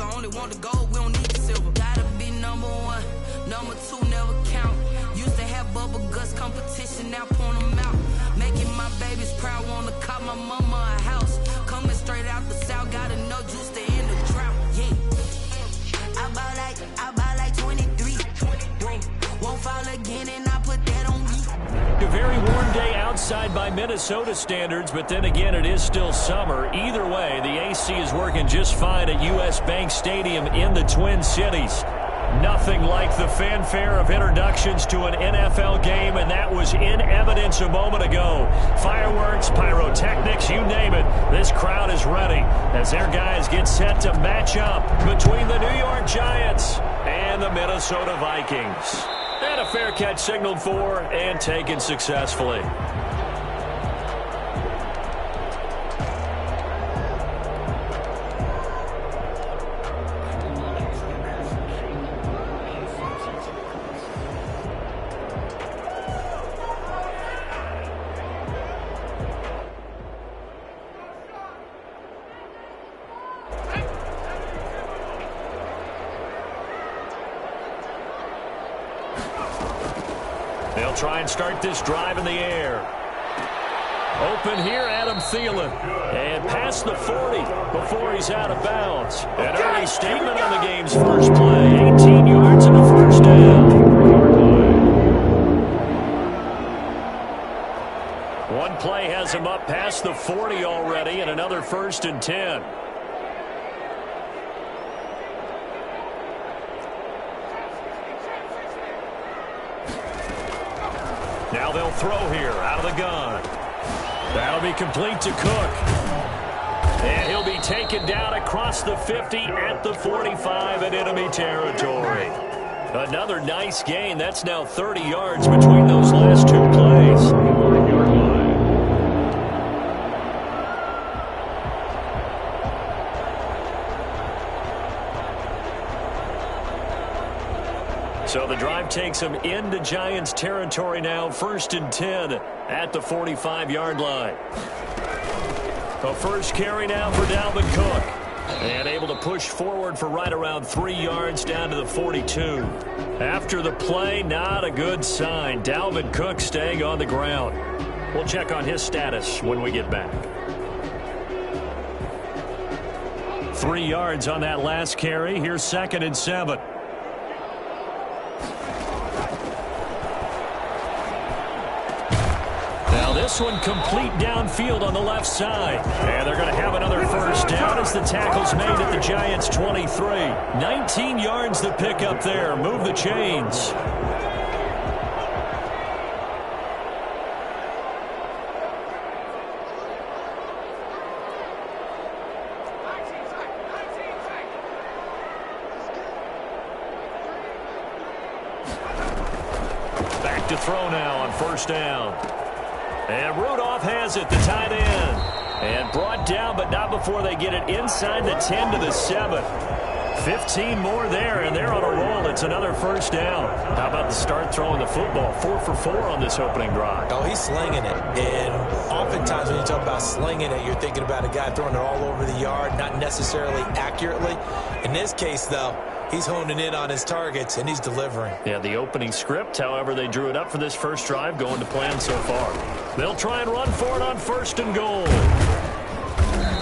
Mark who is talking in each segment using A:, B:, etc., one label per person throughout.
A: nigga only want the gold, we don't need the silver. Gotta be number one, number two never count. Used to have bubble guts competition, now point them out. Making my babies proud, wanna cop my mama a house. Coming straight out the south, got enough juice to end the drought. Yeah, I bought like 23. Won't fall again, and I put that on me.
B: A very warm day outside by Minnesota standards, but then again, it is still summer. Either way, the AC is working just fine at U.S. Bank Stadium in the Twin Cities. Nothing like the fanfare of introductions to an NFL game, and that was in evidence a moment ago. Fireworks, pyrotechnics, you name it. This crowd is ready as their guys get set to match up between the New York Giants and the Minnesota Vikings. And a fair catch signaled for and taken successfully. They'll try and start this drive in the air. Open here, Adam Thielen. And past the 40 before he's out of bounds. An early statement on the game's first play. 18 yards and a first down. One play has him up past the 40 already, and another 1st and 10. Now they'll throw here out of the gun. That'll be complete to Cook. And he'll be taken down across the 50 at the 45 in enemy territory. Another nice gain. That's now 30 yards between those last two plays. So the drive takes him into Giants territory now, 1st and 10 at the 45-yard line. The first carry now for Dalvin Cook. And able to push forward for right around 3 yards down to the 42. After the play, not a good sign. Dalvin Cook staying on the ground. We'll check on his status when we get back. 3 yards on that last carry. Here's 2nd and 7. This one complete downfield on the left side. And they're going to have another first down as the tackle's made at the Giants' 23. 19 yards to pick up there. Move the chains. Back to throw now on 1st down. And Rudolph has it, the tight end. And brought down, but not before they get it inside the 10 to the 7. 15 more there, and they're on a roll. It's another first down. How about the start throwing the football? 4 for 4 on this opening drive.
C: Oh, he's slinging it. And oftentimes when you talk about slinging it, you're thinking about a guy throwing it all over the yard, not necessarily accurately. In this case, though, he's honing in on his targets, and he's delivering.
B: Yeah, the opening script, however, they drew it up for this first drive, going to plan so far. They'll try and run for it on 1st and goal.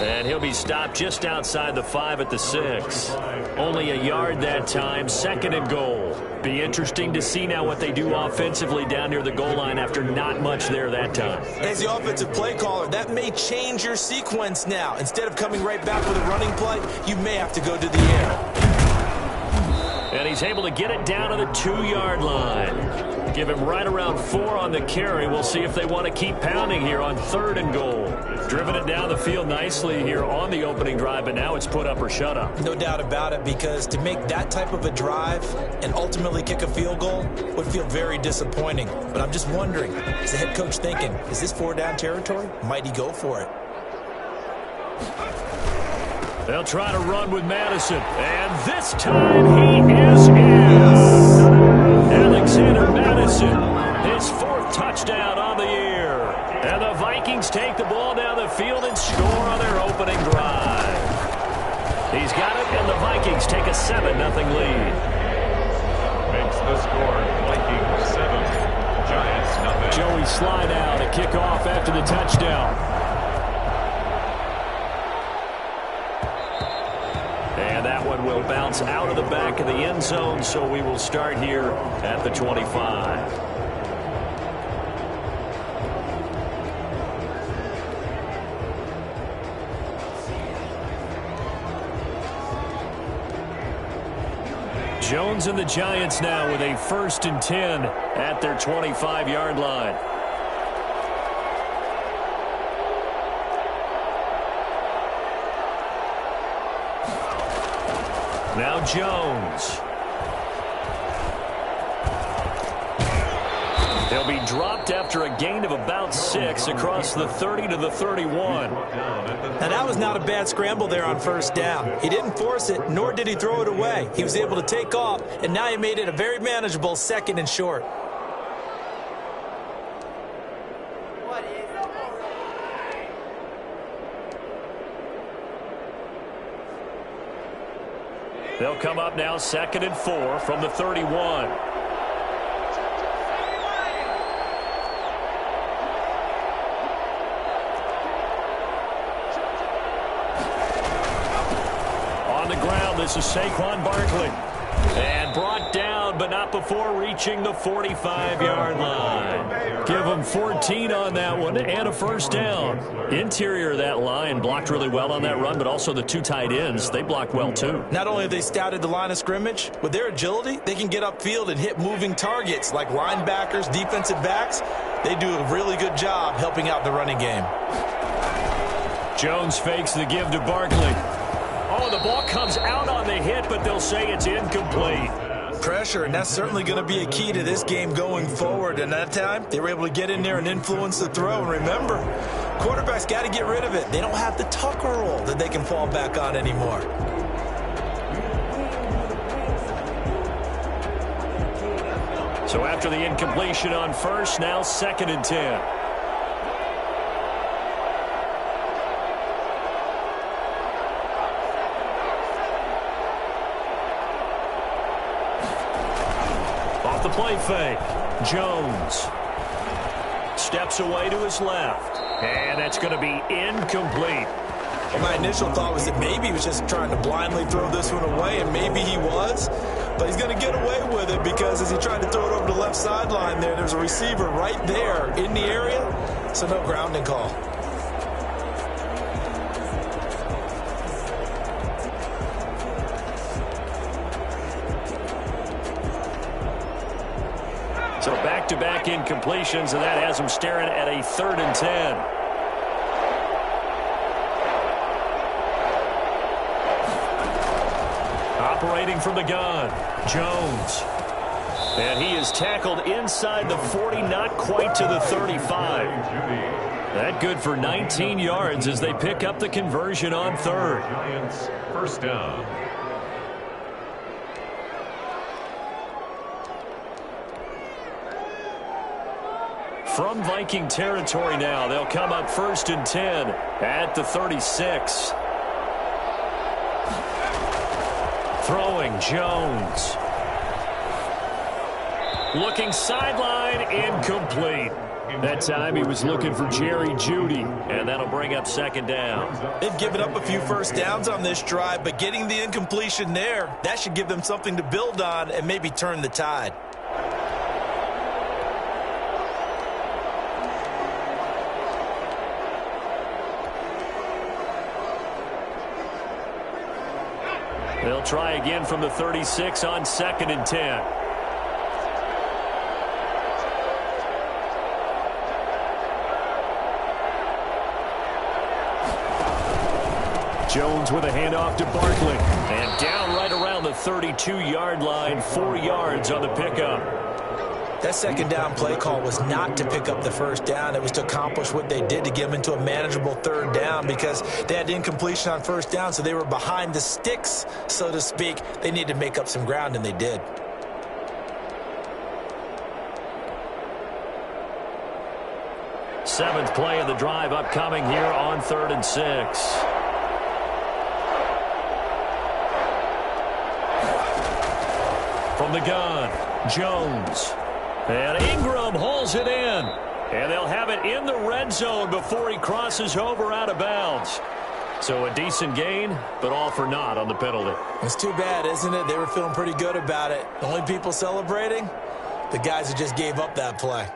B: And he'll be stopped just outside the 5 at the 6. Only a yard that time, 2nd and goal. Be interesting to see now what they do offensively down near the goal line after not much there that time.
C: As the offensive play caller, that may change your sequence now. Instead of coming right back with a running play, you may have to go to the air.
B: And he's able to get it down to the 2-yard line. Give him right around 4 on the carry. We'll see if they want to keep pounding here on 3rd and goal. Driven it down the field nicely here on the opening drive, but now it's put up or shut up.
C: No doubt about it, because to make that type of a drive and ultimately kick a field goal would feel very disappointing. But I'm just wondering, is the head coach thinking, is this 4-down territory? Might he go for it?
B: They'll try to run with Madison, and this time he is in. Alexander Madison, his 4th touchdown on the year. And the Vikings take the ball down the field and score on their opening drive. He's got it And the Vikings take a 7-0 lead.
D: Makes the score Vikings 7, Giants nothing.
B: Joey slide out, a kickoff after the touchdown. And that one will bounce out of the back of the end zone, so we will start here at the 25. Jones and the Giants now with a 1st and 10 at their 25-yard line. Now Jones. They'll be dropped after a gain of about 6 across the 30 to the 31.
C: Now, that was not a bad scramble there on 1st down. He didn't force it, nor did he throw it away. He was able to take off, and now he made it a very manageable 2nd and short.
B: They'll come up now 2nd and 4 from the 31. This is Saquon Barkley. And brought down, but not before reaching the 45-yard line. Give them 14 on that one and a 1st down. Interior of that line blocked really well on that run, but also the 2 tight ends, they blocked well too.
C: Not only have they scouted the line of scrimmage, with their agility, they can get upfield and hit moving targets like linebackers, defensive backs. They do a really good job helping out the running game.
B: Jones fakes the give to Barkley. Oh, the ball comes out on the hit, but they'll say it's incomplete.
C: Pressure, and that's certainly going to be a key to this game going forward. And that time, they were able to get in there and influence the throw. And remember, quarterbacks got to get rid of it. They don't have the Tucker roll that they can fall back on anymore.
B: So after the incompletion on 1st, now 2nd and 10. The play fake. Jones steps away to his left. And that's going to be incomplete.
C: Well, my initial thought was that maybe he was just trying to blindly throw this one away, and maybe he was. But he's going to get away with it because as he tried to throw it over the left sideline there's a receiver right there in the area. So no grounding call.
B: So back-to-back incompletions, and that has him staring at a 3rd and 10. Operating from the gun, Jones. And he is tackled inside the 40, not quite to the 35. That good for 19 yards as they pick up the conversion on 3rd.
D: Giants 1st down.
B: From Viking territory now, they'll come up 1st and 10 at the 36. Throwing Jones. Looking sideline, incomplete. That time he was looking for Jerry Jeudy, and that'll bring up 2nd down.
C: They've given up a few 1st downs on this drive, but getting the incompletion there, that should give them something to build on and maybe turn the tide.
B: They'll try again from the 36 on 2nd and 10. Jones with a handoff to Barkley. And down right around the 32-yard line, 4 yards on the pickup.
C: That 2nd down play call was not to pick up the 1st down. It was to accomplish what they did to get them into a manageable 3rd down because they had incompletion on 1st down, so they were behind the sticks, so to speak. They needed to make up some ground, and they did.
B: Seventh play of the drive upcoming here on 3rd and 6. From the gun, Jones. And Ingram hauls it in. And they'll have it in the red zone before he crosses over out of bounds. So a decent gain, but all for naught on the penalty.
C: It's too bad, isn't it? They were feeling pretty good about it. The only people celebrating? The guys who just gave up that play.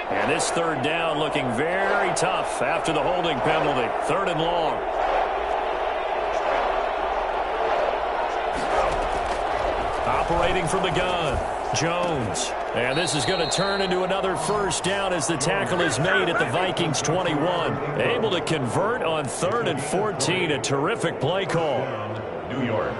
B: And this third down looking very tough after the holding penalty. 3rd and long. Operating from the gun, Jones. And this is going to turn into another first down as the tackle is made at the Vikings 21. Able to convert on 3rd and 14. A terrific play call.
D: New York.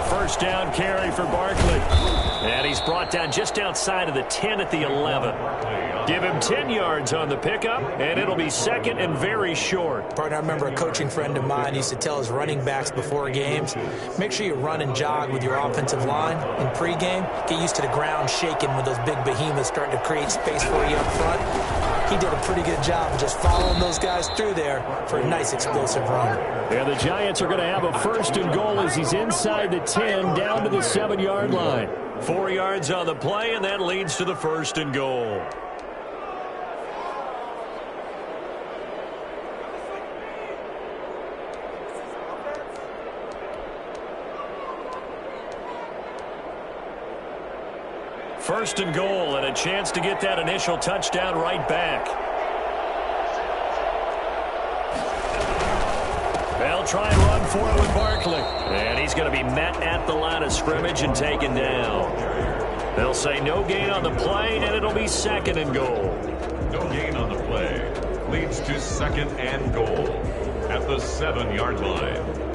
B: First down carry for Barkley. And he's brought down just outside of the 10 at the 11. Give him 10 yards on the pickup, and it'll be second and very short.
C: Partner, I remember a coaching friend of mine used to tell his running backs before games, make sure you run and jog with your offensive line in pregame. Get used to the ground shaking when those big behemoths starting to create space for you up front. He did a pretty good job of just following those guys through there for a nice explosive run.
B: And the Giants are going to have a 1st and goal as he's inside the 10 down to the 7-yard line. 4 yards on the play, and that leads to the 1st and goal. First and goal, and a chance to get that initial touchdown right back. They'll try and run for it with Barkley. And he's going to be met at the line of scrimmage and taken down. They'll say no gain on the play, and it'll be 2nd and goal.
D: No gain on the play. Leads to 2nd and goal at the 7-yard line.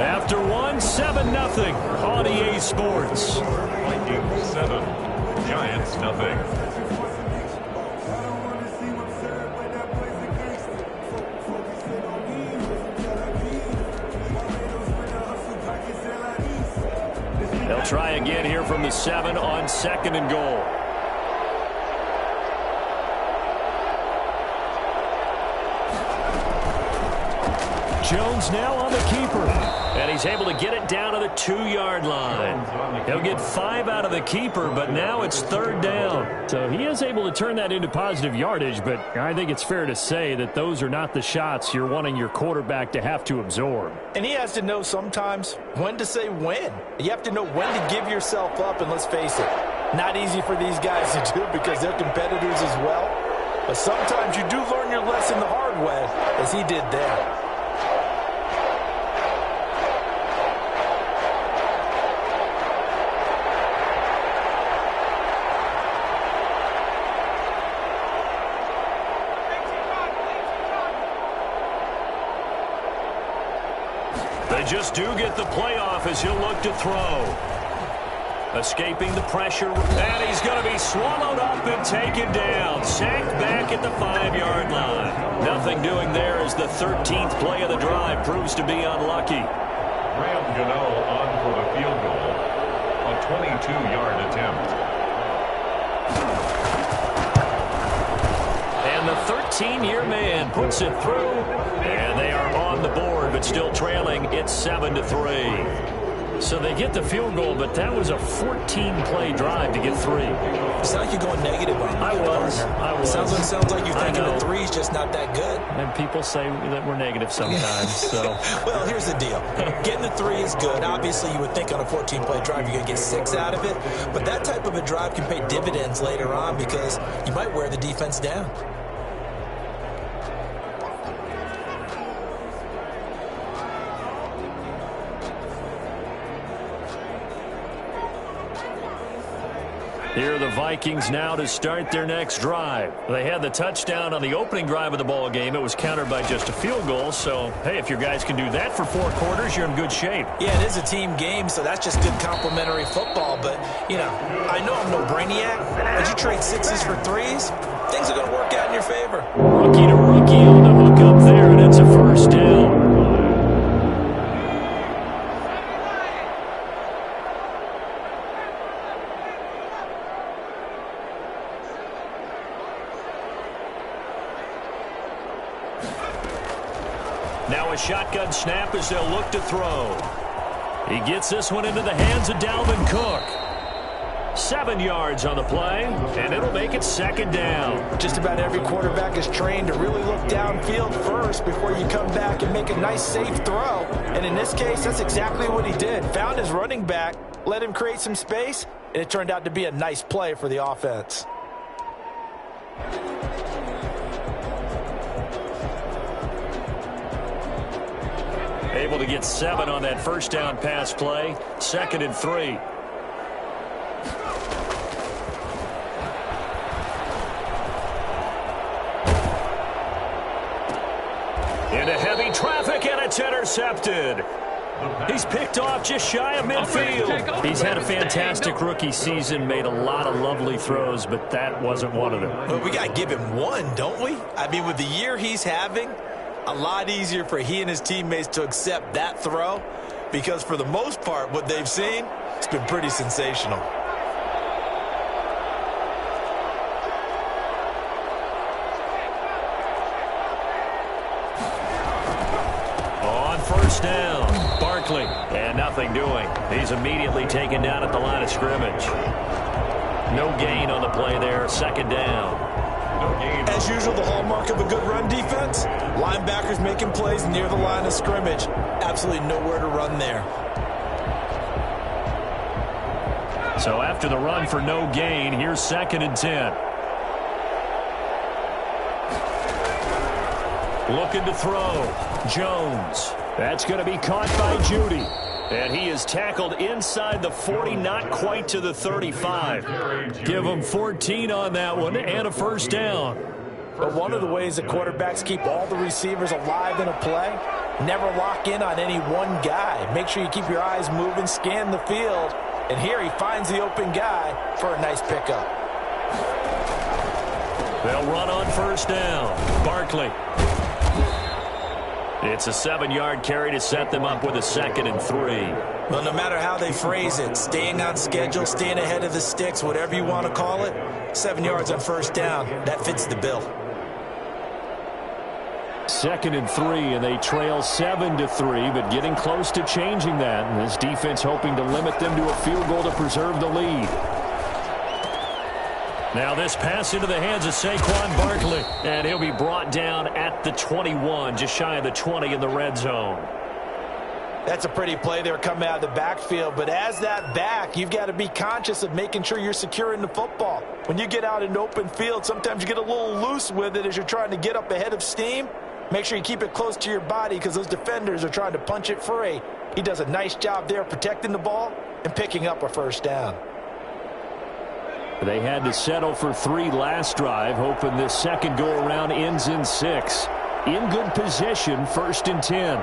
B: After 7-0 on EA Sports.
D: Vikings 7, Giants nothing.
B: They'll try again here from the 7 on 2nd and goal. Jones now on the keeper. And he's able to get it down to the 2-yard line. He'll get 5 out of the keeper, but now it's 3rd down. So he is able to turn that into positive yardage, but I think it's fair to say that those are not the shots you're wanting your quarterback to have to absorb.
C: And he has to know sometimes when to say when. You have to know when to give yourself up, and let's face it, not easy for these guys to do because they're competitors as well. But sometimes you do learn your lesson the hard way, as he did there.
B: They just do get the playoff as he'll look to throw. Escaping the pressure, and he's going to be swallowed up and taken down. Sacked back at the 5-yard line. Nothing doing there as the 13th play of the drive proves to be unlucky.
D: Graham Gano on for the field goal. A 22-yard attempt.
B: And the 13-year man puts it through, and they are on the board, but still trailing. It's 7-3. So they get the field goal, but that was a 14-play drive to get 3.
C: It sounds like you're going negative on me.
B: I was.
C: Sounds like you're thinking the 3's just not that good.
B: And people say that we're negative sometimes. So.
C: Well, here's the deal. Getting the 3 is good. Obviously, you would think on a 14-play drive you're going to get 6 out of it. But that type of a drive can pay dividends later on because you might wear the defense down.
B: Here are the Vikings now to start their next drive. They had the touchdown on the opening drive of the ball game. It was countered by just a field goal. So, hey, if your guys can do that for 4 quarters, you're in good shape.
C: Yeah, it is a team game, so that's just good complimentary football. But, you know, I know I'm no brainiac, but you trade 6s for 3s, things are going to work out in your favor.
B: Rookie to rookie on the hook up there, and it's a first down. Now a shotgun snap as they'll look to throw. He gets this one into the hands of Dalvin Cook. 7 yards on the play, and it'll make it 2nd down.
C: Just about every quarterback is trained to really look downfield first before you come back and make a nice, safe throw. And in this case, that's exactly what he did. Found his running back, let him create some space, and it turned out to be a nice play for the offense.
B: Able to get 7 on that first down pass play. 2nd and 3. Into heavy traffic, and it's intercepted. He's picked off just shy of midfield. He's had a fantastic rookie season, made a lot of lovely throws, but that wasn't one of them.
C: Well, we got to give him one, don't we? I mean, with the year he's having, a lot easier for he and his teammates to accept that throw because for the most part, what they've seen, it's been pretty sensational.
B: On first down, Barkley, and nothing doing. He's immediately taken down at the line of scrimmage. No gain on the play there, 2nd down.
C: As usual, the hallmark of a good run defense, linebackers making plays near the line of scrimmage. Absolutely nowhere to run there.
B: So after the run for no gain, here's 2nd and 10. Looking to throw. Jones. That's going to be caught by Judy. And he is tackled inside the 40, not quite to the 35. Give him 14 on that one and a first down.
C: But one of the ways that quarterbacks keep all the receivers alive in a play, never lock in on any one guy. Make sure you keep your eyes moving, scan the field. And here he finds the open guy for a nice pickup.
B: They'll run on first down. Barkley. It's a 7-yard carry to set them up with a 2nd and 3.
C: Well, no matter how they phrase it, staying on schedule, staying ahead of the sticks, whatever you want to call it, 7 yards on first down, that fits the bill.
B: 2nd and 3, and they trail 7-3, but getting close to changing that. And this defense hoping to limit them to a field goal to preserve the lead. Now this pass into the hands of Saquon Barkley, and he'll be brought down at the 21, just shy of the 20 in the red zone.
C: That's a pretty play there coming out of the backfield, but as that back, you've got to be conscious of making sure you're securing the football. When you get out in open field, sometimes you get a little loose with it as you're trying to get up ahead of steam. Make sure you keep it close to your body because those defenders are trying to punch it free. He does a nice job there protecting the ball and picking up a first down.
B: They had to settle for 3 last drive, hoping this second go-around ends in 6. In good position, 1st and 10.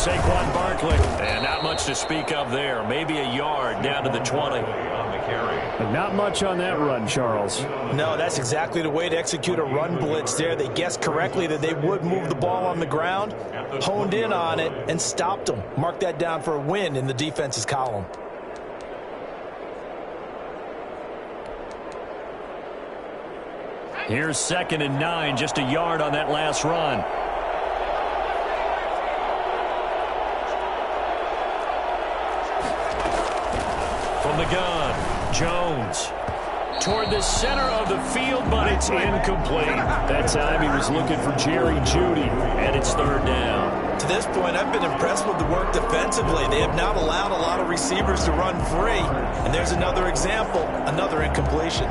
B: Saquon Barkley. And not much to speak of there. Maybe a yard down to the 20.
D: On the carry.
E: But not much on that run, Charles.
C: No, that's exactly the way to execute a run blitz there. They guessed correctly that they would move the ball on the ground, honed in on it, and stopped them. Mark that down for a win in the defense's column.
B: Here's 2nd and 9, just a yard on that last run. From the gun, Jones. Toward the center of the field, but it's incomplete. That time he was looking for Jerry Jeudy, and it's 3rd down.
C: To this point, I've been impressed with the work defensively. They have not allowed a lot of receivers to run free. And there's another example, another incompletion.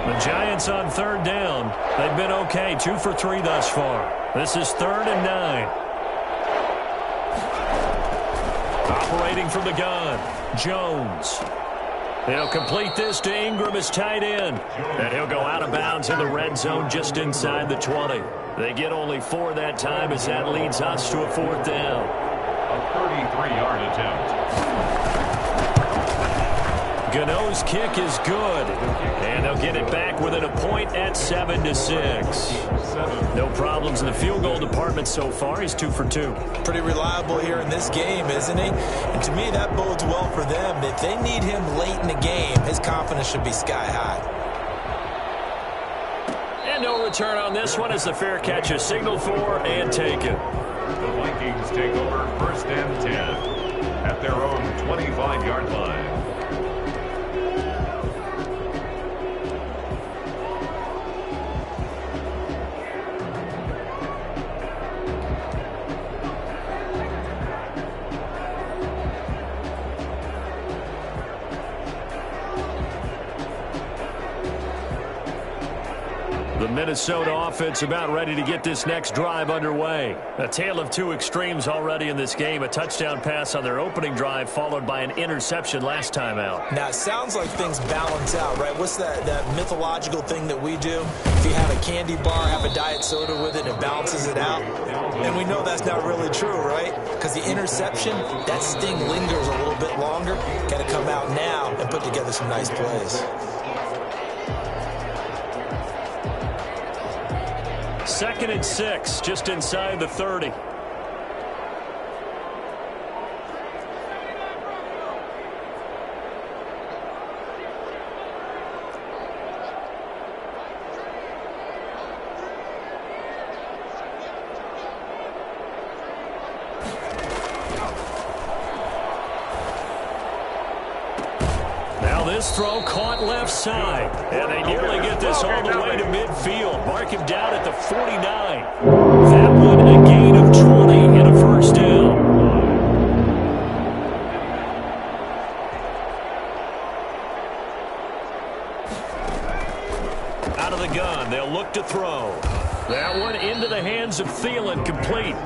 B: The Giants on 3rd down. They've been okay, 2 for 3 thus far. This is 3rd and 9. Operating from the gun, Jones. They'll complete this to Ingram as tight end. And he'll go out of bounds in the red zone just inside the 20. They get only 4 that time as that leads us to a 4th down.
D: A 33-yard attempt.
B: Gano's kick is good. And they'll get it back within a point at 7-6. No problems in the field goal department so far. He's 2 for 2.
C: Pretty reliable here in this game, isn't he? And to me, that bodes well for them. If they need him late in the game, his confidence should be sky high.
B: And no return on this one as the fair catch is signaled for and taken.
D: The Vikings take over 1st and 10 at their own 25-yard line.
B: The Minnesota offense about ready to get this next drive underway. A tale of 2 extremes already in this game. A touchdown pass on their opening drive followed by an interception last time out.
C: Now, it sounds like things balance out, right? What's that mythological thing that we do? If you have a candy bar, have a diet soda with it, it balances it out. And we know that's not really true, right? Because the interception, that sting lingers a little bit longer. Got to come out now and put together some nice plays.
B: 2nd and 6, just inside the 30. This throw caught left side, and they nearly get this all the way to midfield. Mark him down at the 49. That one a gain of 20 and a 1st down. Out of the gun, they'll look to throw. That one into the hands of Thielen, complete.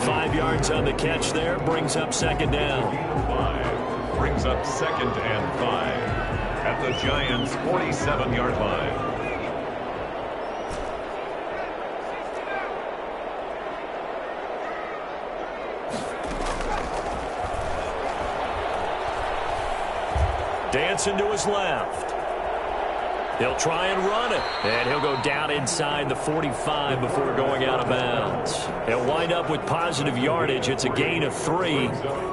B: 5 yards on the catch there, brings up 2nd down.
D: Brings up 2nd and 5 at the Giants' 47-yard line.
B: Dancing to his left. He'll try and run it. And he'll go down inside the 45 before going out of bounds. He'll wind up with positive yardage. It's a gain of 3,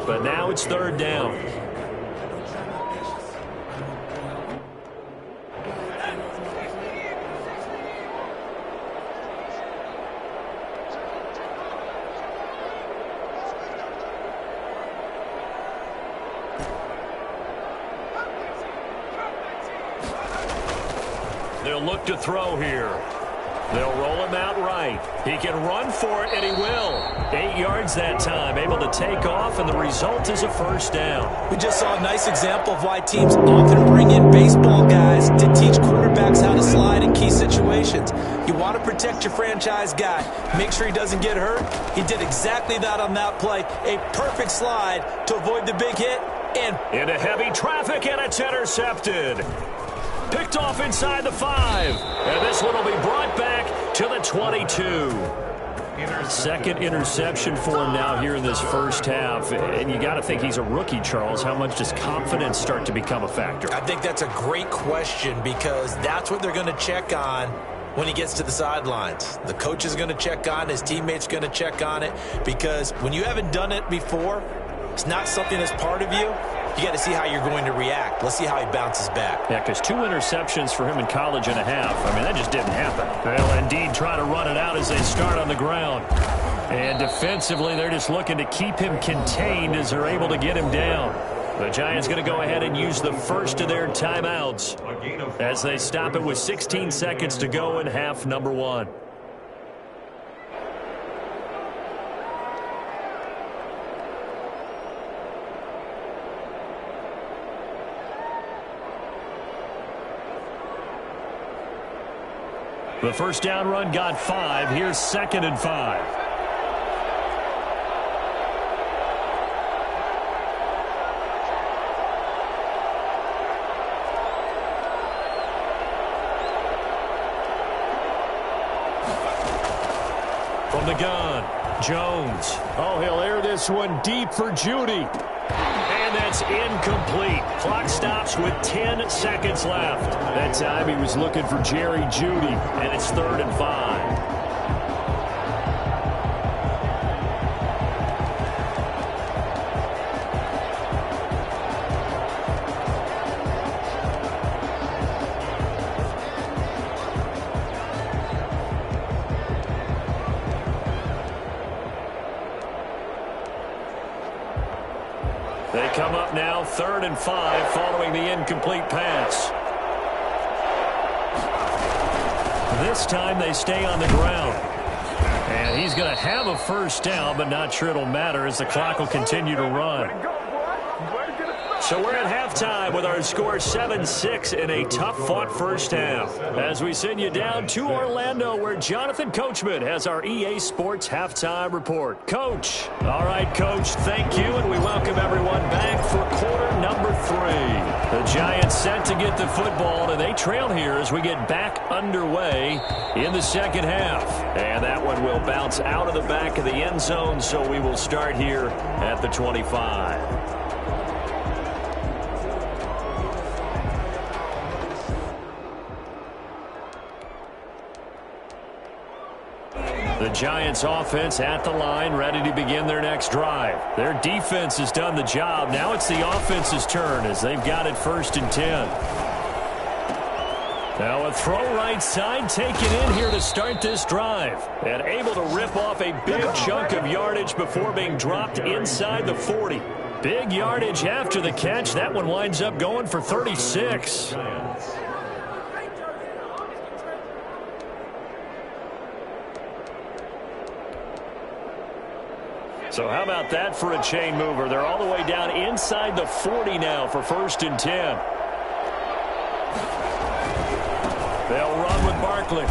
B: but now it's 3rd down. They'll look to throw here. They'll roll him out right. He can run for it, and he will. 8 yards that time, able to take off, and the result is a 1st down.
C: We just saw a nice example of why teams often bring in baseball guys to teach quarterbacks how to slide in key situations. You want to protect your franchise guy. Make sure he doesn't get hurt. He did exactly that on that play. A perfect slide to avoid the big hit. And
B: into heavy traffic, and it's intercepted. Picked off inside the 5. And this one will be brought back to the 22. Second interception for him now here in this first half. And you got to think he's a rookie, Charles. How much does confidence start to become a factor?
C: I think that's a great question because that's what they're going to check on when he gets to the sidelines. The coach is going to check on it. His teammates are going to check on it because when you haven't done it before, it's not something that's part of you. You got to see how you're going to react. Let's see how he bounces back.
B: Yeah, because 2 interceptions for him in college and a half. I mean, that just didn't happen. They'll indeed try to run it out as they start on the ground. And defensively, they're just looking to keep him contained as they're able to get him down. The Giants going to go ahead and use the first of their timeouts as they stop it with 16 seconds to go in half number 1. The first down run got 5. Here's 2nd and 5. From the gun, Jones. Oh, he'll air this one deep for Judy. And that's incomplete. Clock stops with 10 seconds left. That time he was looking for Jerry Judy, and it's 3rd and 5. They come up now 3rd and 5 following the incomplete pass. This time they stay on the ground. And he's going to have a first down, but not sure it'll matter as the clock will continue to run. So we're at halftime with our score 7-6 in a tough-fought first half. As we send you down to Orlando, where Jonathan Coachman has our EA Sports Halftime Report. Coach. All right, Coach, thank you, and we welcome everyone back for quarter number 3. The Giants set to get the football, and they trail here as we get back underway in the second half. And that one will bounce out of the back of the end zone, so we will start here at the 25. The Giants offense at the line, ready to begin their next drive. Their defense has done the job. Now it's the offense's turn as they've got it 1st and 10. Now a throw right side taken in here to start this drive. And able to rip off a big chunk of yardage before being dropped inside the 40. Big yardage after the catch. That one winds up going for 36. So how about that for a chain mover? They're all the way down inside the 40 now for 1st and 10. They'll run with Barkley.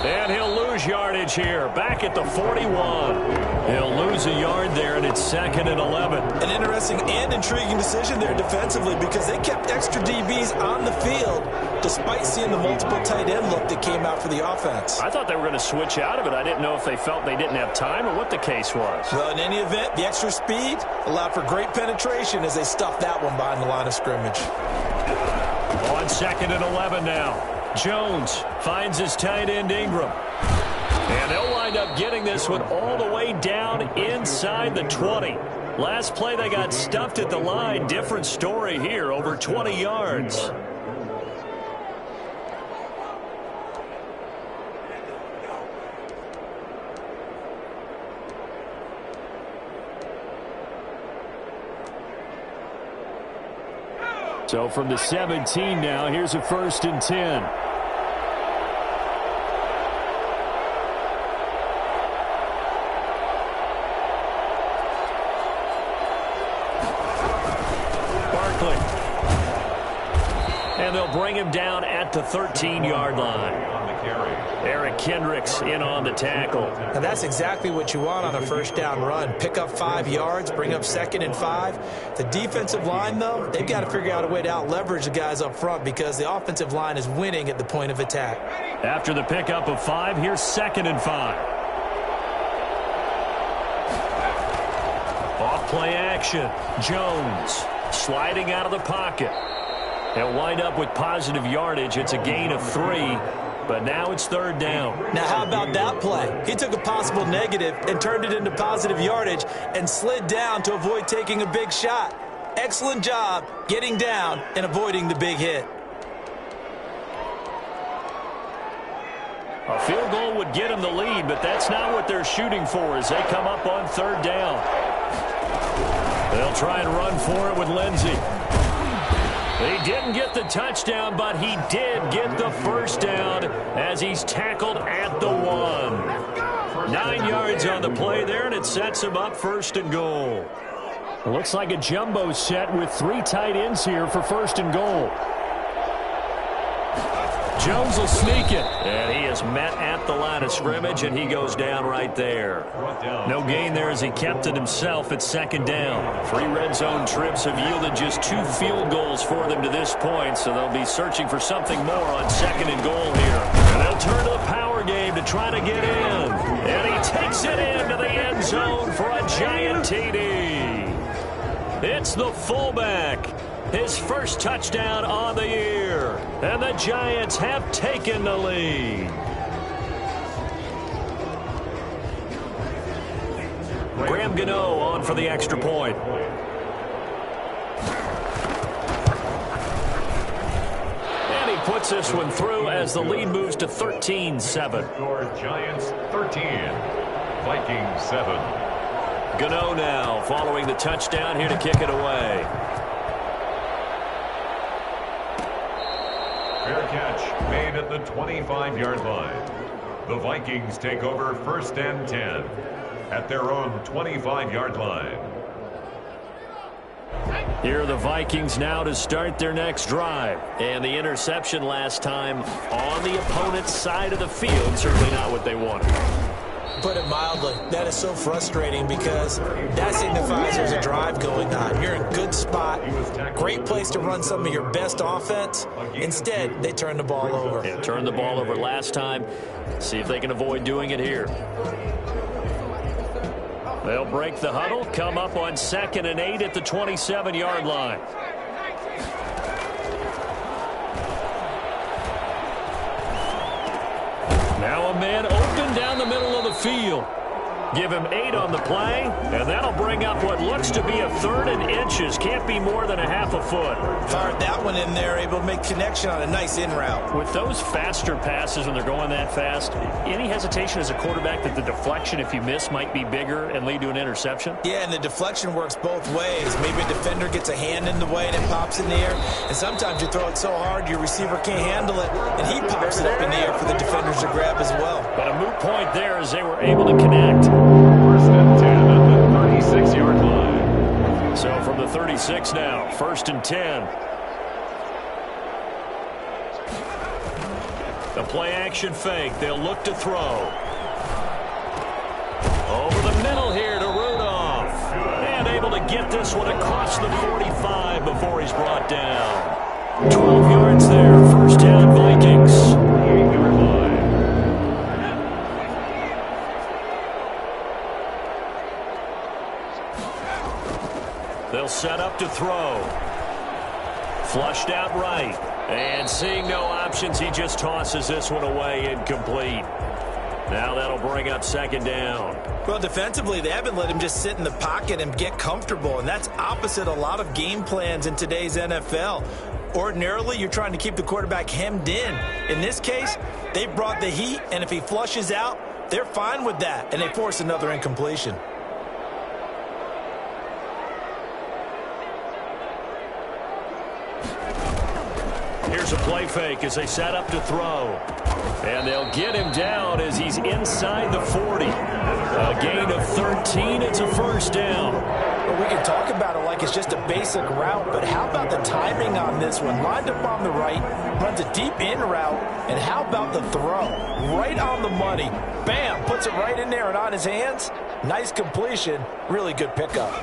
B: And he'll lose yardage here. Back at the 41. He'll lose a yard there, and it's 2nd and 11.
C: An interesting and intriguing decision there defensively because they kept extra DBs on the field despite seeing the multiple tight end look that came out for the offense.
B: I thought they were going to switch out of it. I didn't know if they felt they didn't have time or what the case was.
C: Well, in any event, the extra speed allowed for great penetration as they stuffed that one behind the line of scrimmage.
B: On 2nd and 11 now. Jones finds his tight end Ingram. And they'll wind up getting this one all the way down inside the 20. Last play they got stuffed at the line. Different story here, over 20 yards. So from the 17 now, here's a 1st and 10. Barkley. And they'll bring him down at the 13-yard line. Eric Kendricks in on the tackle.
C: And that's exactly what you want on a first down run. Pick up 5 yards, bring up 2nd and 5. The defensive line, though, they've got to figure out a way to out-leverage the guys up front because the offensive line is winning at the point of attack.
B: After the pickup of 5, here's 2nd and 5. Play action. Jones sliding out of the pocket. He'll wind up with positive yardage. It's a gain of 3, but now it's 3rd down.
C: Now, how about that play? He took a possible negative and turned it into positive yardage and slid down to avoid taking a big shot. Excellent job getting down and avoiding the big hit.
B: A field goal would get him the lead, but that's not what they're shooting for as they come up on 3rd down. They'll try and run for it with Lindsey. He didn't get the touchdown, but he did get the 1st down as he's tackled at the 1. 9 yards on the play there, and it sets him up 1st and goal.
E: Looks like a jumbo set with 3 tight ends here for 1st and goal.
B: Jones will sneak it, and he is met at the line of scrimmage, and he goes down right there. No gain there as he kept it himself at 2nd down. 3 red zone trips have yielded just 2 field goals for them to this point, so they'll be searching for something more on 2nd and goal here. And they'll turn to the power game to try to get in. And he takes it into the end zone for a giant TD. It's the fullback. His 1st touchdown on the year. And the Giants have taken the lead. Graham Gano on for the extra point. And he puts this one through as the lead moves to 13-7.
D: Giants 13, Vikings 7.
B: Gano now following the touchdown here to kick it away.
D: Fair catch made at the 25-yard line. The Vikings take over 1st and 10 at their own 25-yard line.
B: Here are the Vikings now to start their next drive. And the interception last time on the opponent's side of the field, certainly not what they wanted.
C: Put it mildly, that is so frustrating because that signifies there's a drive going on. You're in a good spot, great place to run some of your best offense. Instead, they turn the ball over.
B: Yeah, turned the ball over last time. See if they can avoid doing it here. They'll break the huddle, come up on 2nd and 8 at the 27-yard line. Now a man open down the middle of the field. Give him 8 on the play, and that'll bring up what looks to be a 3rd and inches. Can't be more than a half a foot.
C: Fired that one in there, able to make connection on a nice in route.
B: With those faster passes when they're going that fast, any hesitation as a quarterback that the deflection, if you miss, might be bigger and lead to an interception?
C: Yeah, and the deflection works both ways. Maybe a defender gets a hand in the way and it pops in the air, and sometimes you throw it so hard your receiver can't handle it, and he pops it up in the air for the defenders to grab as well.
B: But a moot point there as they were able to connect.
D: 1st and 10 at the 36-yard line.
B: So from the 36 now, 1st and 10. The play action fake. They'll look to throw. Over the middle here to Rudolph. And able to get this one across the 45 before he's brought down. 12 yards there. 1st down Vikings.
D: 8-yard line.
B: They'll set up to throw. Flushed out right. And seeing no options, he just tosses this one away, incomplete. Now that'll bring up 2nd down.
C: Well, defensively, they haven't let him just sit in the pocket and get comfortable, and that's opposite a lot of game plans in today's NFL. Ordinarily, you're trying to keep the quarterback hemmed in. In this case, they brought the heat, and if he flushes out, they're fine with that, and they force another incompletion.
B: Here's a play fake as they set up to throw. And they'll get him down as he's inside the 40. A gain of 13. It's a 1st down.
C: Well, we can talk about it like it's just a basic route, but how about the timing on this one? Lined up on the right, runs a deep in route, and how about the throw? Right on the money. Bam! Puts it right in there and on his hands. Nice completion. Really good pickup.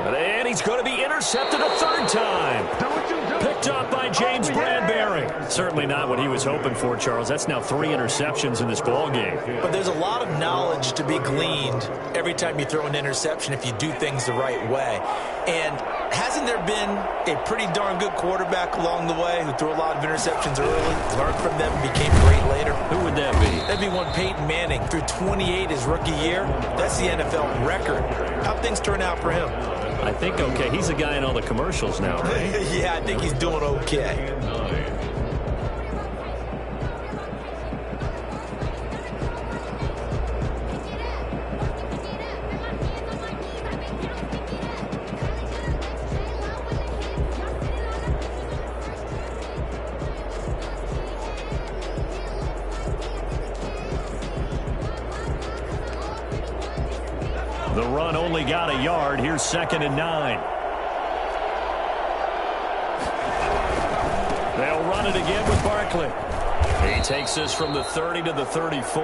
B: And he's going to be intercepted a third time. Picked up by James Bradbury. Certainly not what he was hoping for, Charles. That's now 3 interceptions in this ball game.
C: But there's a lot of knowledge to be gleaned every time you throw an interception if you do things the right way. And hasn't there been a pretty darn good quarterback along the way who threw a lot of interceptions early, learned from them, and became great later?
B: Who would that be?
C: That'd be one Peyton Manning. Threw 28 his rookie year. That's the NFL record. How'd things turn out for him?
B: I think okay. He's a guy in all the commercials now, right?
C: Yeah, I think he's doing okay.
B: The run only got a yard. Here's 2nd and 9. They'll run it again with Barkley. He takes us from the 30 to the 34.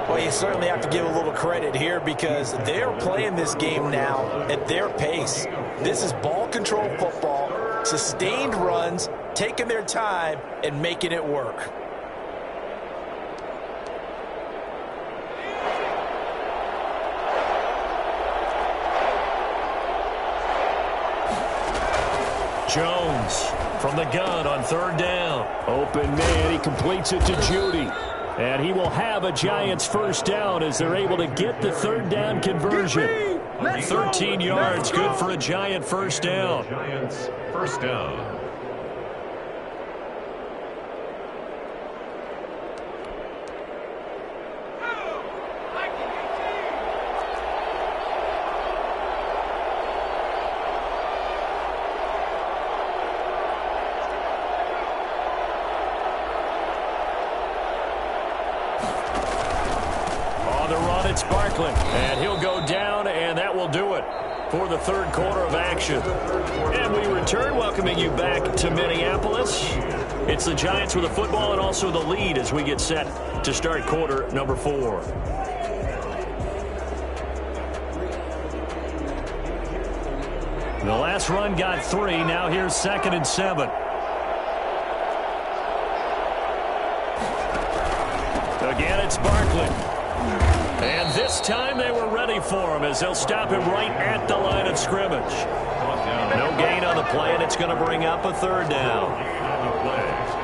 C: Well, you certainly have to give a little credit here because they're playing this game now at their pace. This is ball control football, sustained runs, taking their time, and making it work.
B: Jones from the gun on 3rd down.
E: Open man, he completes it to Judy. And he will have a Giants first down as they're able to get the 3rd down conversion.
B: 13 yards, good for a Giant first down.
D: Giants first down.
B: It's Barkley, and he'll go down, and that will do it for the 3rd quarter of action. And we return, welcoming you back to Minneapolis. It's the Giants with the football and also the lead as we get set to start quarter number 4. The last run got 3. Now here's 2nd and 7. Again, it's Barkley. And this time they were ready for him as they'll stop him right at the line of scrimmage. No gain on the play, and it's going to bring up a 3rd down.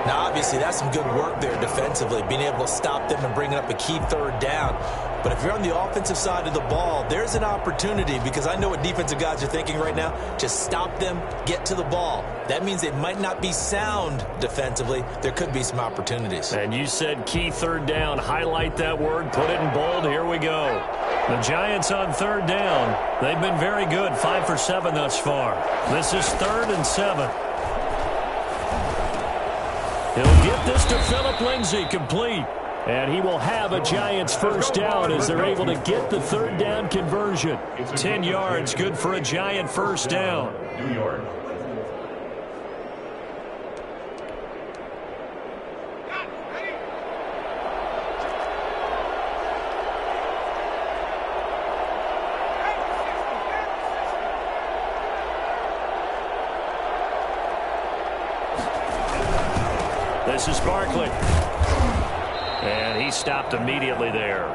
C: Now, obviously, that's some good work there defensively, being able to stop them and bringing up a key 3rd down. But if you're on the offensive side of the ball, there's an opportunity because I know what defensive guys are thinking right now. Just stop them, get to the ball. That means they might not be sound defensively. There could be some opportunities.
B: And you said key 3rd down. Highlight that word. Put it in bold. Here we go. The Giants on 3rd down. They've been very good. 5 for 7 thus far. This is 3rd and 7. He'll get this to Phillip Lindsay, complete. And he will have a Giants first down as they're able to get the 3rd down conversion. 10 yards, good for a Giant first down.
D: New York.
B: This is Barkley. And he stopped immediately there.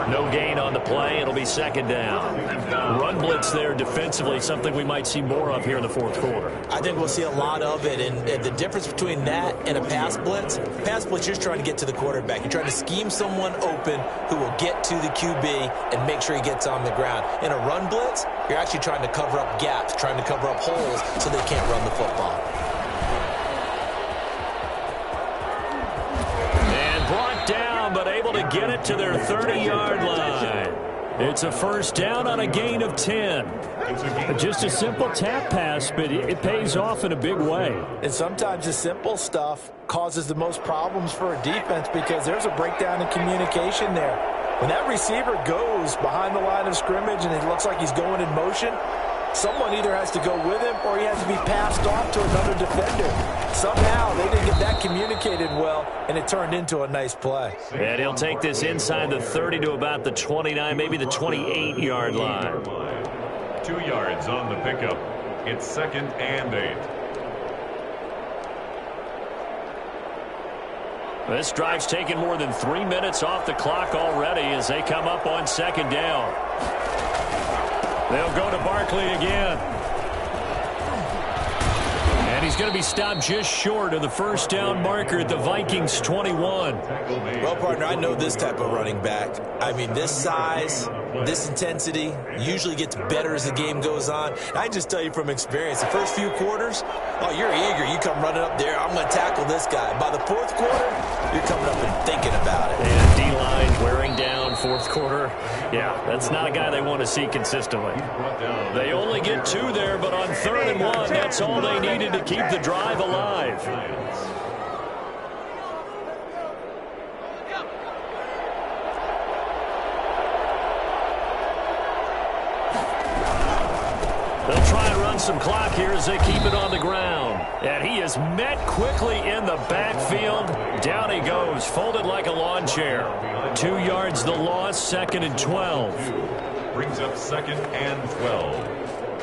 B: No gain on the play. It'll be 2nd down. Run blitz there defensively, something we might see more of here in the 4th quarter.
C: I think we'll see a lot of it. And the difference between that and a pass blitz, you're just trying to get to the quarterback. You're trying to scheme someone open who will get to the QB and make sure he gets on the ground. In a run blitz, you're actually trying to cover up gaps, trying to cover up holes so they can't run the football.
B: But able to get it to their 30-yard line. It's a first down on a gain of 10.
E: Just a simple tap pass, but it pays off in a big way.
C: And sometimes the simple stuff causes the most problems for a defense because there's a breakdown in communication there. When that receiver goes behind the line of scrimmage and it looks like he's going in motion, someone either has to go with him or he has to be passed off to another defender. Somehow they didn't get that communicated well, and it turned into a nice play.
B: And he'll take this inside the 30 to about the 29, maybe the 28-yard line.
D: 2 yards on the pickup. It's 2nd and 8.
B: This drive's taken more than 3 minutes off the clock already as they come up on 2nd down. They'll go to Barkley again. And he's going to be stopped just short of the first down marker at the Vikings 21.
C: Well, partner, I know this type of running back. I mean, this size, this intensity usually gets better as the game goes on. And I just tell you from experience, the first few quarters, oh, you're eager. You come running up there, I'm going to tackle this guy. By the 4th quarter, you're coming up and thinking about it.
B: And D-line wearing down 4th quarter. Yeah, that's not a guy they want to see consistently. They only get 2 there, but on 3rd and 1, that's all they needed to keep the drive alive. They'll try and run some clock here as they keep it on the ground. And he is met quickly in the backfield. Down he goes, folded like a lawn chair. 2 yards the loss, 2nd and 12.
D: Brings up 2nd and 12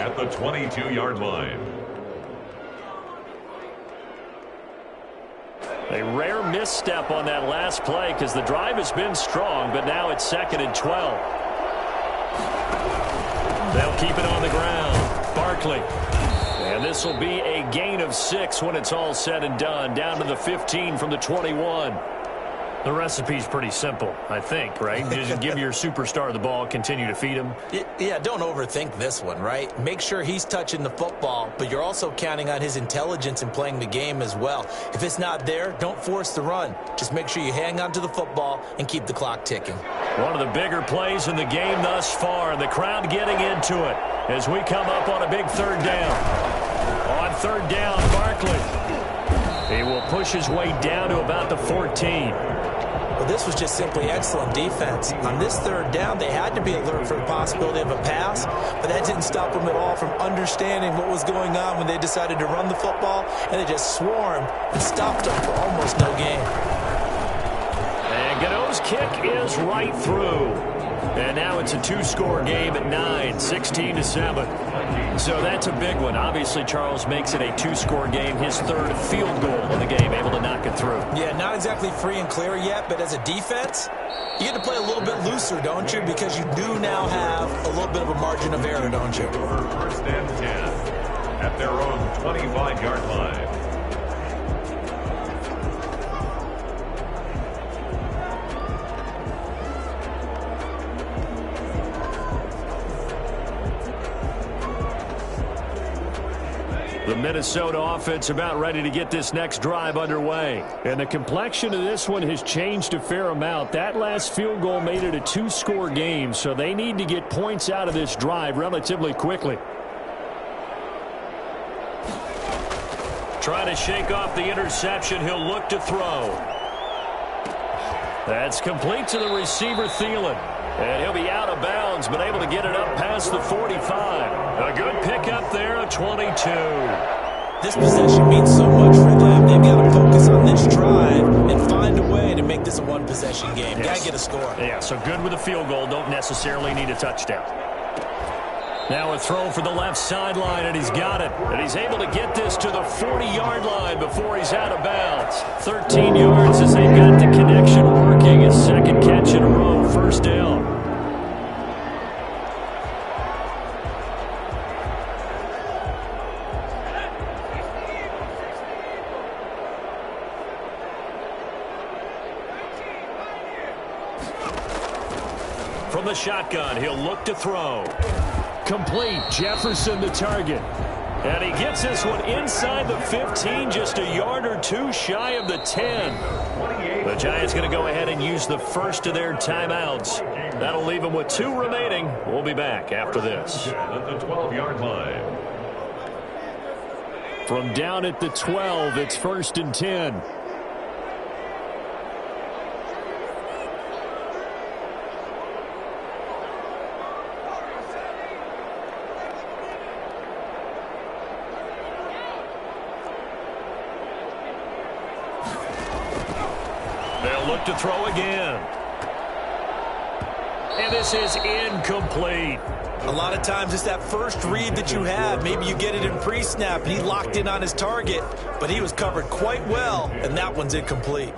D: at the 22-yard line.
B: A rare misstep on that last play because the drive has been strong, but now it's 2nd and 12. They'll keep it on the ground. Barkley. And this will be a gain of 6 when it's all said and done. Down to the 15 from the 21. The recipe's pretty simple, I think, right? Just give your superstar the ball, continue to feed him.
C: Yeah, don't overthink this one, right? Make sure he's touching the football, but you're also counting on his intelligence in playing the game as well. If it's not there, don't force the run. Just make sure you hang on to the football and keep the clock ticking.
B: One of the bigger plays in the game thus far, and the crowd getting into it as we come up on a big 3rd down. On 3rd down, Barkley. He will push his way down to about the 14.
C: Well, this was just simply excellent defense. On this 3rd down, they had to be alert for the possibility of a pass, but that didn't stop them at all from understanding what was going on when they decided to run the football, and they just swarmed and stopped them for almost no gain.
B: And Godot's kick is right through. And now it's a 2-score game at 9, 16-7. So that's a big one. Obviously, Charles makes it a 2-score game. His 3rd field goal of the game, able to knock it through.
C: Yeah, not exactly free and clear yet, but as a defense, you get to play a little bit looser, don't you? Because you do now have a little bit of a margin of error, don't you?
D: Over 1st and 10 at their own 25-yard line.
B: The Minnesota offense about ready to get this next drive underway. And the complexion of this one has changed a fair amount. That last field goal made it a 2-score game, so they need to get points out of this drive relatively quickly. Trying to shake off the interception. He'll look to throw. That's complete to the receiver, Thielen. And he'll be out of bounds, but able to get it up past the 45. A good pickup there, a 22.
C: This possession means so much for them. They've got to focus on this drive and find a way to make this a one-possession game.
B: Yes.
C: Got to get a score.
B: Yeah, so good with a field goal. Don't necessarily need a touchdown. Now a throw for the left sideline, and he's got it. And he's able to get this to the 40-yard line before he's out of bounds. 13 yards as they've got the connection working. His 2nd catch in a row, 1st down. From the shotgun, he'll look to throw. Complete. Jefferson the target. And he gets this one inside the 15, just a yard or 2 shy of the 10. The Giants going to go ahead and use the first of their timeouts. That'll leave them with 2 remaining. We'll be back after this.
D: At the 12-yard line.
B: From down at the 12, it's 1st and 10. They'll look to throw again. And this is incomplete.
C: A lot of times it's that first read that you have. Maybe you get it in pre-snap, and he locked in on his target, but he was covered quite well, and that one's incomplete.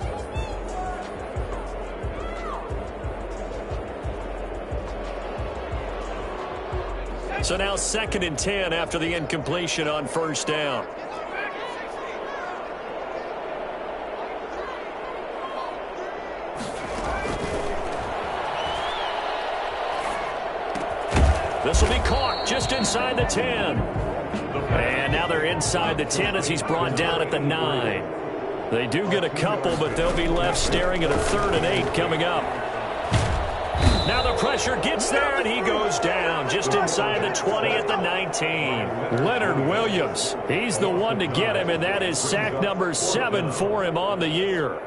B: So now 2nd and 10 after the incompletion on first down. This will be caught just inside the 10. And now they're inside the 10 as he's brought down at the 9. They do get a couple, but they'll be left staring at a 3rd and 8 coming up. Now the pressure gets there, and he goes down just inside the 20 at the 19. Leonard Williams, he's the one to get him, and that is sack number 7 for him on the year.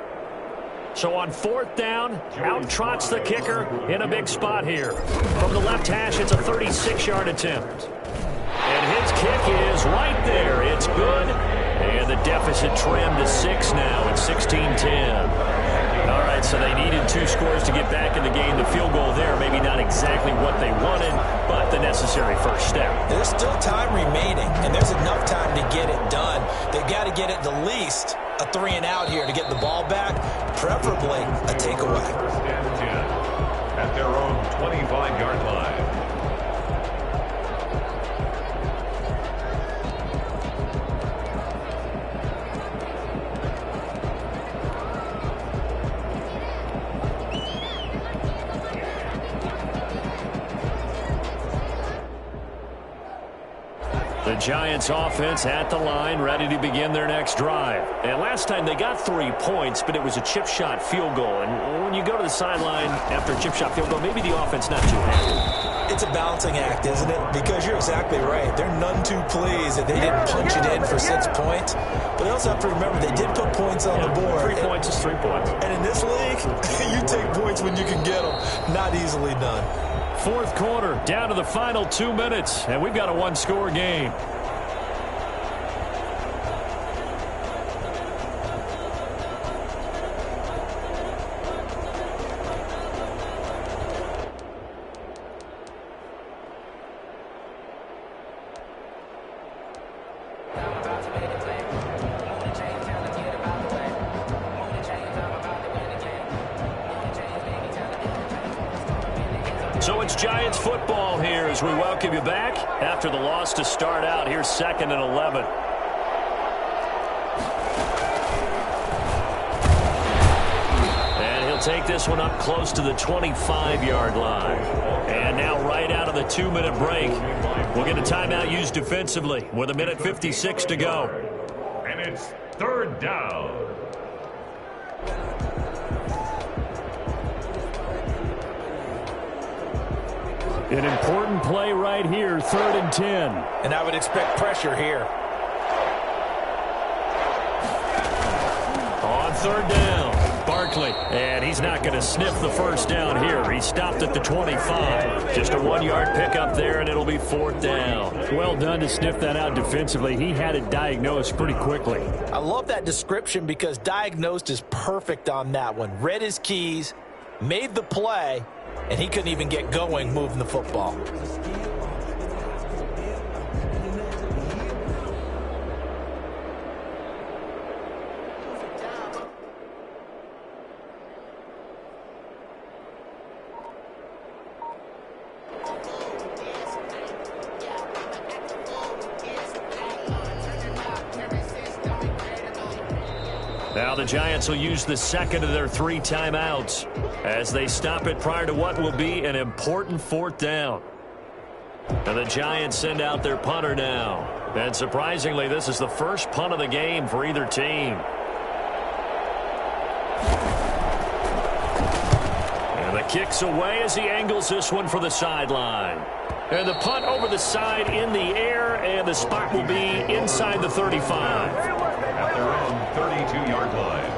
B: So on 4th down, out trots the kicker in a big spot here. From the left hash, it's a 36-yard attempt. And his kick is right there. It's good. And the deficit trimmed to 6 now at 16-10. All right, so they needed 2 scores to get back in the game. The field goal there, maybe not exactly what they wanted, but the necessary first step.
C: There's still time remaining, and there's enough time to get it done. They've got to get it the least a 3 and out here to get the ball back, preferably a takeaway.
D: 1st and 10 at their own 25-yard line.
B: The Giants offense at the line, ready to begin their next drive. And last time they got 3 points, but it was a chip shot field goal. And when you go to the sideline after a chip shot field goal, maybe the offense not too happy.
C: It's a balancing act, isn't it? Because you're exactly right. They're none too pleased that they didn't punch it in for 6 points. But they also have to remember they did put points on the board.
B: 3 points is 3 points.
C: And in this league, you take points when you can get them. Not easily done.
B: 4th quarter, down to the final 2 minutes, and we've got a 1-score game. So it's Giants football here as we welcome you back after the loss to start out. Here's 2nd and 11. And he'll take this one up close to the 25-yard line. And now right out of the 2-minute break, we'll get a timeout used defensively with 1:56 to go.
D: And it's 3rd down.
E: An important play right here, 3rd and 10.
C: And I would expect pressure here.
B: On 3rd down, Barkley. And he's not going to sniff the first down here. He stopped at the 25. Just a 1-yard pickup there, and it'll be 4th down.
E: Well done to sniff that out defensively. He had it diagnosed pretty quickly.
C: I love that description because diagnosed is perfect on that one. Read his keys, made the play, and he couldn't even get going moving the football.
B: Now the Giants will use the 2nd of their 3 timeouts as they stop it prior to what will be an important 4th down. And the Giants send out their punter now. And surprisingly, this is the first punt of the game for either team. And the kick's away as he angles this one for the sideline. And the punt over the side in the air, and the spot will be inside the 35.
D: At their own 32-yard line.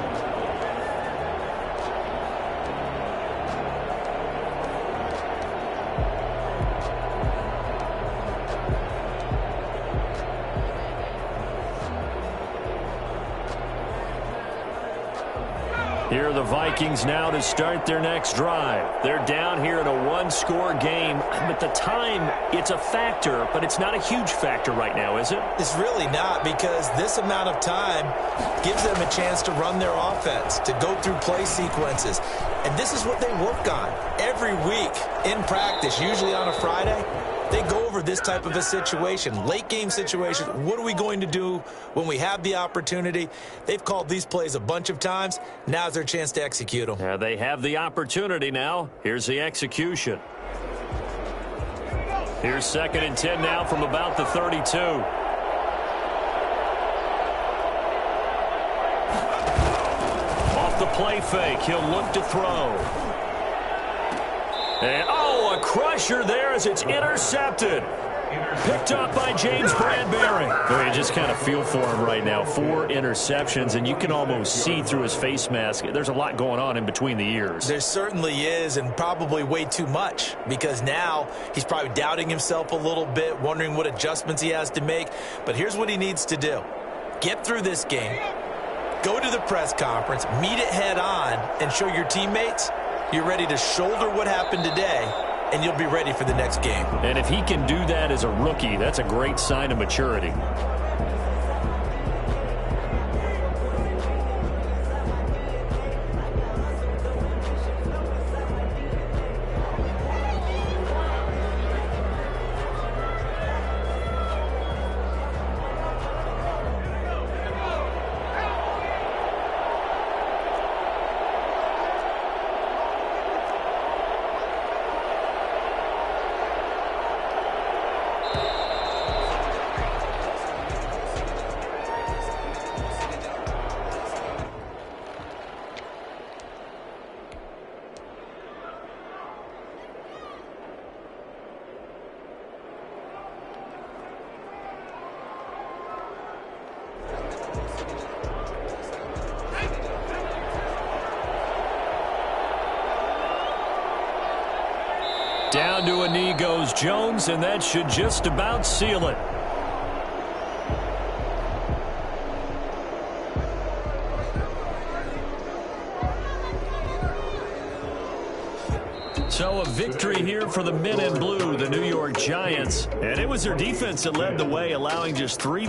B: Here are the Vikings now to start their next drive. They're down here in a one-score game. At the time, it's a factor, but it's not a huge factor right now, is it?
C: It's really not, because this amount of time gives them a chance to run their offense, to go through play sequences. And this is what they work on every week in practice, usually on a Friday. They go over this type of a situation, late game situation. What are we going to do when we have the opportunity? They've called these plays a bunch of times. Now's their chance to execute them.
B: Yeah, they have the opportunity now. Here's the execution. Here's 2nd and 10 now from about the 32. Off the play fake, he'll look to throw. And, a crusher there as it's intercepted. Picked up by James Bradbury. Well, you just kind of feel for him right now. 4 interceptions, and you can almost see through his face mask. There's a lot going on in between the ears.
C: There certainly is, and probably way too much, because now he's probably doubting himself a little bit, wondering what adjustments he has to make. But here's what he needs to do. Get through this game, go to the press conference, meet it head on, and show your teammates you're ready to shoulder what happened today, and you'll be ready for the next game.
B: And if he can do that as a rookie, that's a great sign of maturity. Down to a knee goes Jones, and that should just about seal it. So a victory here for the men in blue, the New York Giants. And it was their defense that led the way, allowing just 3